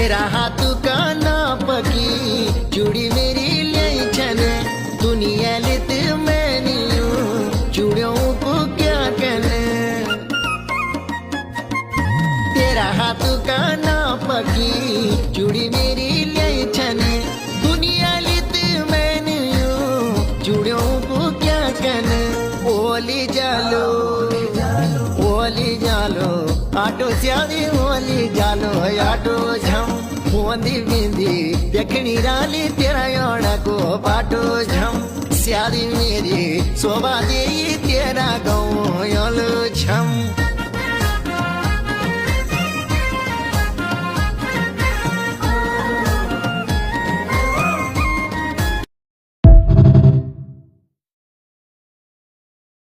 तेरा हाथ का ना पकी चूड़ी मेरी ले छने दुनिया लित मैंने चूड़ियों को क्या कहने तेरा हाथ का ना पकी चूड़ी मेरी ले छने दुनिया लित मैंने चूड़ियों को क्या कहने ओली जालो आटो स्यादी ओली जालो आटो झम मोंदी बिंदी देखनी राली तेरा योड़ा को पाटो झम स्यादी मेरी शोभा दे तेरा गाँव योलो झम।